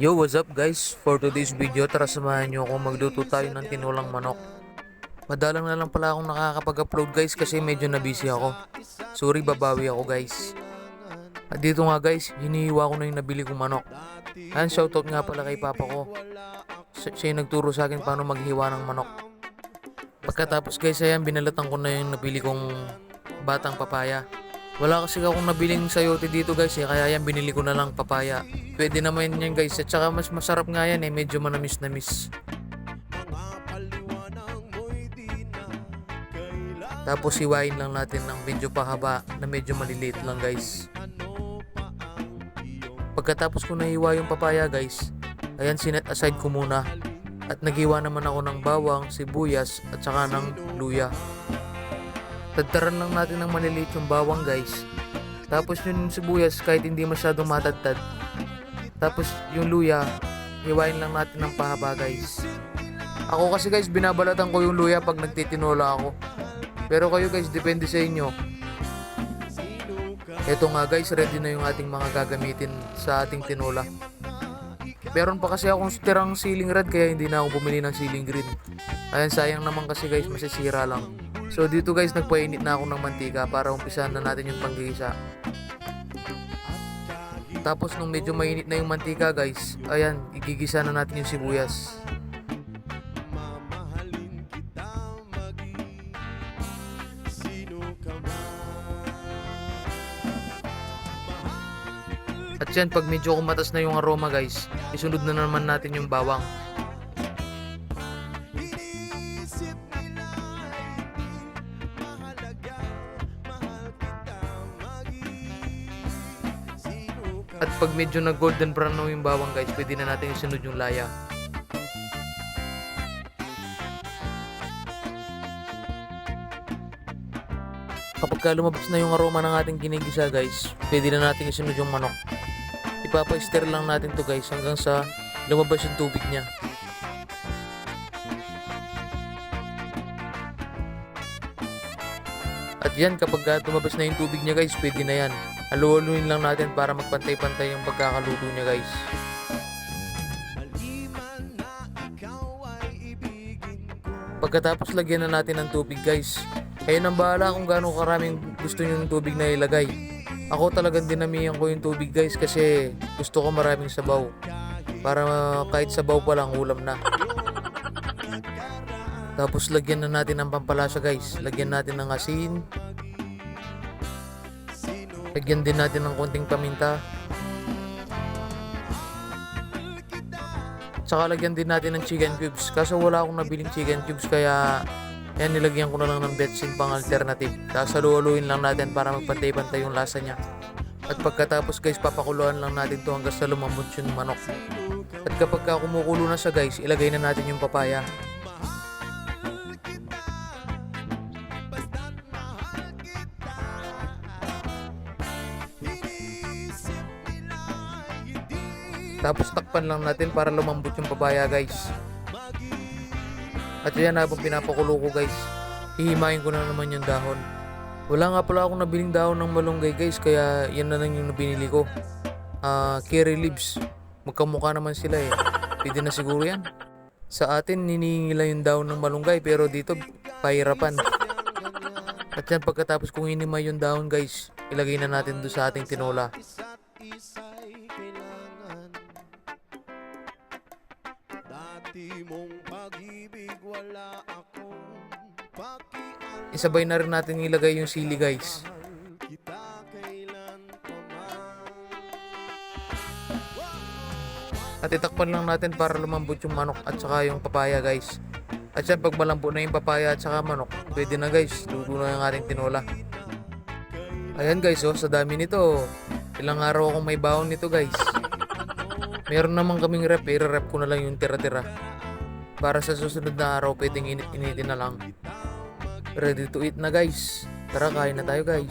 Yo, what's up guys? For today's video, tara samahan nyo ako magluto tayo ng tinulang manok. Madalang na lang pala akong nakakapag-upload guys kasi medyo na busy ako. Sorry, babawi ako guys. At dito nga guys, hinihiwa ko na yung nabili kong manok. Ayan, shoutout nga pala kay papa ko. Siya yung nagturo sa akin paano maghiwa ng manok. Pagkatapos guys, ayan, binalatan ko na yung nabili kong batang papaya. Wala kasi akong nabiling sayote dito guys kaya yan binili ko na lang papaya. Pwede naman yan guys at saka mas masarap nga yan medyo manamis-namis. Tapos hiwain lang natin ng medyo pahaba na medyo maliliit lang guys. Pagkatapos ko nahiwa yung papaya guys, ayan sinet aside ko muna. At naghiwa naman ako ng bawang, sibuyas at saka ng luya. Tadtaran lang natin ng maliliit yung bawang guys. Tapos yung sibuyas kahit hindi masyadong matadtad. Tapos yung luya, hiwain lang natin ng pahaba guys. Ako kasi guys binabalatan ko yung luya pag nagtitinola ako. Pero kayo guys depende sa inyo. Eto nga guys, ready na yung ating mga gagamitin sa ating tinola. Meron pa kasi akong tirang ceiling red kaya hindi na ako bumili ng ceiling green. Ayan, sayang naman kasi guys, masisira lang. So dito guys, nagpainit na ako ng mantika para umpisahan na natin yung panggigisa. Tapos nung medyo mainit na yung mantika guys, ayan, igigisa na natin yung sibuyas. At yan, pag medyo kumatas na yung aroma guys, isunod na naman natin yung bawang. At pag medyo na golden brown na yung bawang guys, pwede na natin isunod yung laya. Kapag lumabas na yung aroma ng ating ginigisa guys, pwede na natin isunod yung manok. Ipapa-stir lang natin to guys hanggang sa lumabas yung tubig niya. At yan, kapag tumabas na yung tubig niya guys, pwede na yan. Halu-haluin lang natin para magpantay-pantay yung pagkakaluto niya guys. Pagkatapos lagyan na natin ng tubig guys. Kayo nang bahala kung gaano karaming gusto nyo ng tubig na ilagay. Ako talagang dinamihan ko yung tubig guys kasi gusto ko maraming sabaw. Para kahit sabaw pa lang ulam na. Tapos lagyan na natin ng pampalasa guys. Lagyan natin ng asin. Lagyan din natin ng konting paminta. Tsaka lagyan din natin ng chicken cubes. Kaso wala akong nabiling chicken cubes kaya yan, nilagyan ko na lang ng betsin pang alternative. Tapos halu-haluin lang natin para magpantay-pantay yung lasa niya. At pagkatapos guys, papakuluan lang natin to hanggang sa lumambot yung manok. At kapag kumukulo na siya guys, ilagay na natin yung papaya. Tapos takpan lang natin para lumambot yung papaya guys. At yan, habang pinapakulo ko guys, hihimayin ko na naman yung dahon. Wala nga pala akong nabiling dahon ng malunggay guys, kaya yan na lang yung binili ko. Curry leaves. Magkamukha naman sila Pwede na siguro yan. Sa atin, hinihingi lang yung dahon ng malunggay, pero dito, pahirapan. At yan, pagkatapos kong hinimay yung dahon guys, ilagay na natin doon sa ating tinola. Isabay na rin natin ilagay yung sili guys. At itakpan lang natin para lumambot yung manok at saka yung papaya guys. At yan, pag malambot na yung papaya at saka manok, pwede na guys, luto na yung ating tinola. Ayan guys, sa dami nito, ilang araw akong may baon nito guys. Meron naman kaming rep, i-rep ko na lang yung tira-tira. Para sa susunod na araw, pwedeng init-initin na lang. Ready to eat na guys. Tara, kain na tayo guys.